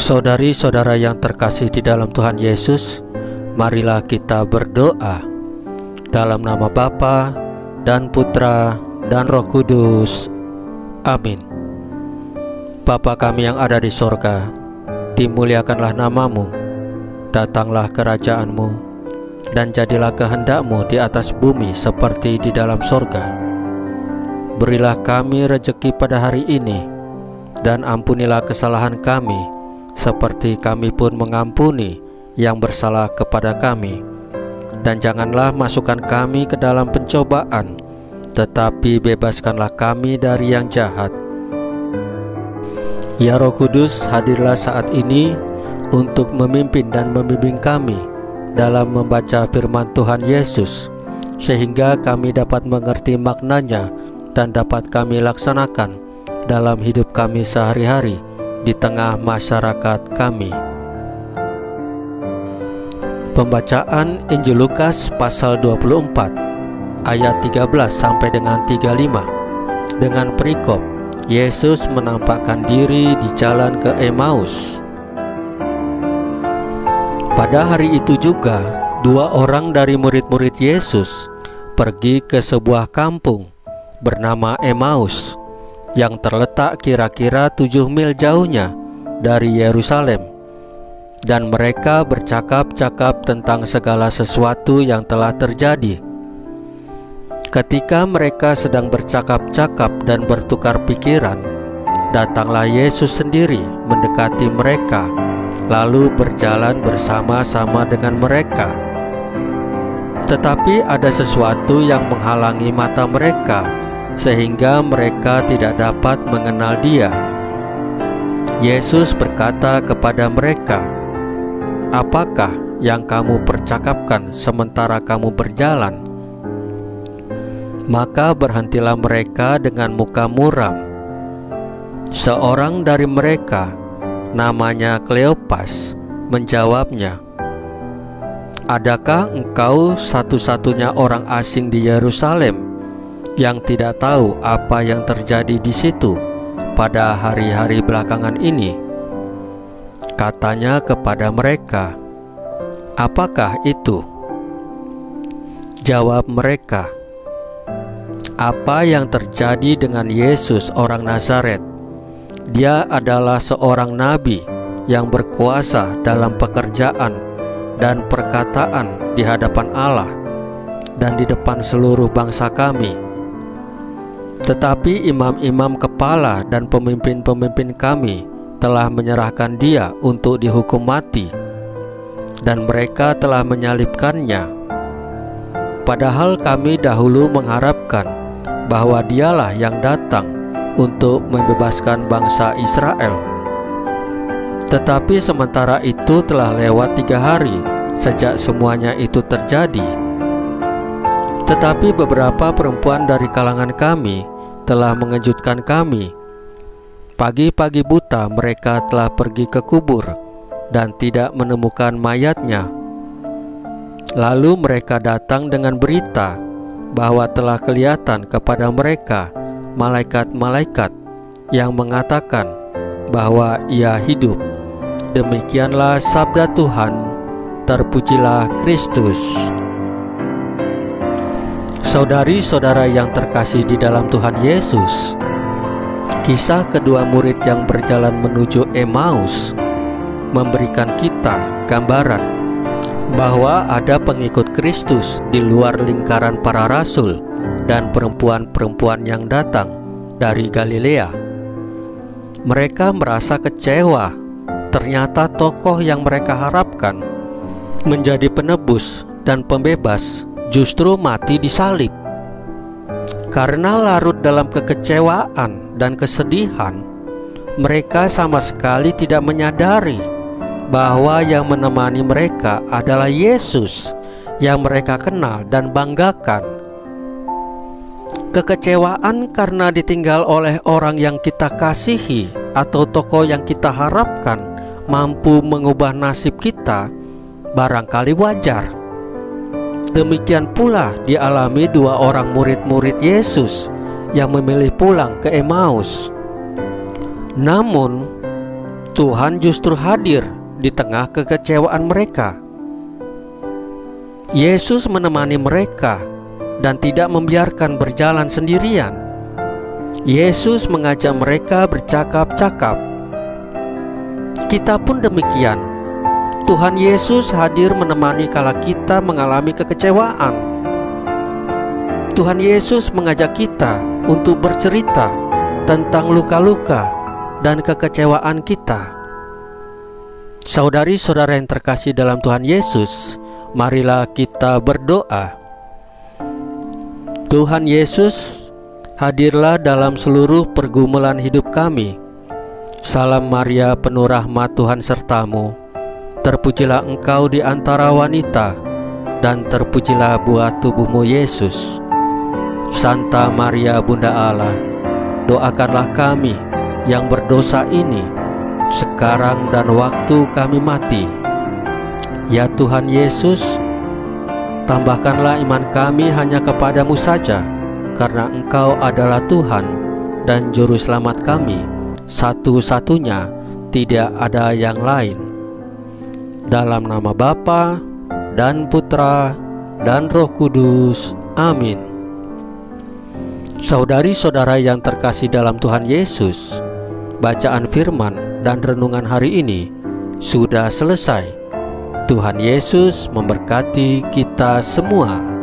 Saudari-saudara yang terkasih di dalam Tuhan Yesus, marilah kita berdoa. Dalam nama Bapa dan Putra dan Roh Kudus. Amin. Bapa kami yang ada di sorga, dimuliakanlah namamu, datanglah kerajaan-Mu, dan jadilah kehendak-Mu di atas bumi seperti di dalam sorga. Berilah kami rejeki pada hari ini, dan ampunilah kesalahan kami, seperti kami pun mengampuni yang bersalah kepada kami. Dan janganlah masukkan kami ke dalam pencobaan, tetapi bebaskanlah kami dari yang jahat. Ya Roh Kudus, hadirlah saat ini untuk memimpin dan membimbing kami dalam membaca firman Tuhan Yesus, sehingga kami dapat mengerti maknanya dan dapat kami laksanakan dalam hidup kami sehari-hari di tengah masyarakat kami. Pembacaan Injil Lukas pasal 24 ayat 13 sampai dengan 35 dengan perikop Yesus menampakkan diri di jalan ke Emmaus. Pada hari itu juga, dua orang dari murid-murid Yesus pergi ke sebuah kampung bernama Emmaus yang terletak kira-kira 7 mil jauhnya dari Yerusalem. Dan mereka bercakap-cakap tentang segala sesuatu yang telah terjadi. Ketika mereka sedang bercakap-cakap dan bertukar pikiran, datanglah Yesus sendiri mendekati mereka, lalu berjalan bersama-sama dengan mereka. Tetapi ada sesuatu yang menghalangi mata mereka, sehingga mereka tidak dapat mengenal Dia. Yesus berkata kepada mereka, "Apakah yang kamu percakapkan sementara kamu berjalan?" Maka berhentilah mereka dengan muka muram. Seorang dari mereka, namanya Kleopas, menjawabnya, "Adakah engkau satu-satunya orang asing di Yerusalem yang tidak tahu apa yang terjadi di situ pada hari-hari belakangan ini?" Katanya kepada mereka, "Apakah itu?" Jawab mereka, "Apa yang terjadi dengan Yesus orang Nazaret? Dia adalah seorang nabi yang berkuasa dalam pekerjaan dan perkataan di hadapan Allah dan di depan seluruh bangsa kami. Tetapi imam-imam kepala dan pemimpin-pemimpin kami telah menyerahkan Dia untuk dihukum mati, dan mereka telah menyalibkannya. Padahal kami dahulu mengharapkan bahwa Dialah yang datang untuk membebaskan bangsa Israel. Tetapi sementara itu telah lewat 3 hari sejak semuanya itu terjadi. Tetapi beberapa perempuan dari kalangan kami telah mengejutkan kami. Pagi-pagi buta mereka telah pergi ke kubur dan tidak menemukan mayatnya. Lalu mereka datang dengan berita bahwa telah kelihatan kepada mereka malaikat-malaikat yang mengatakan bahwa Ia hidup. Demikianlah sabda Tuhan. Terpujilah Kristus." Saudari-saudara yang terkasih di dalam Tuhan Yesus, kisah kedua murid yang berjalan menuju Emmaus memberikan kita gambaran bahwa ada pengikut Kristus di luar lingkaran para rasul dan perempuan-perempuan yang datang dari Galilea. Mereka merasa kecewa. Ternyata tokoh yang mereka harapkan menjadi penebus dan pembebas justru mati disalib. Karena larut dalam kekecewaan dan kesedihan, mereka sama sekali tidak menyadari bahwa yang menemani mereka adalah Yesus yang mereka kenal dan banggakan. Kekecewaan karena ditinggal oleh orang yang kita kasihi atau tokoh yang kita harapkan mampu mengubah nasib kita barangkali wajar. Demikian pula dialami dua orang murid-murid Yesus yang memilih pulang ke Emmaus. Namun, Tuhan justru hadir di tengah kekecewaan mereka. Yesus menemani mereka dan tidak membiarkan berjalan sendirian. Yesus mengajak mereka bercakap-cakap. Kita pun demikian. Tuhan Yesus hadir menemani kala kita mengalami kekecewaan. Tuhan Yesus mengajak kita untuk bercerita tentang luka-luka dan kekecewaan kita. Saudari-saudara yang terkasih dalam Tuhan Yesus, marilah kita berdoa. Tuhan Yesus, hadirlah dalam seluruh pergumulan hidup kami. Salam Maria, penuh rahmat, Tuhan sertamu. Terpujilah engkau di antara wanita, dan terpujilah buah tubuhmu Yesus. Santa Maria, Bunda Allah, doakanlah kami yang berdosa ini, sekarang dan waktu kami mati. Ya Tuhan Yesus, tambahkanlah iman kami hanya kepadamu saja, karena Engkau adalah Tuhan dan Juru Selamat kami, satu-satunya, tidak ada yang lain. Dalam nama Bapa dan Putra dan Roh Kudus. Amin. Saudari-saudara yang terkasih dalam Tuhan Yesus, bacaan firman dan renungan hari ini sudah selesai. Tuhan Yesus memberkati kita semua.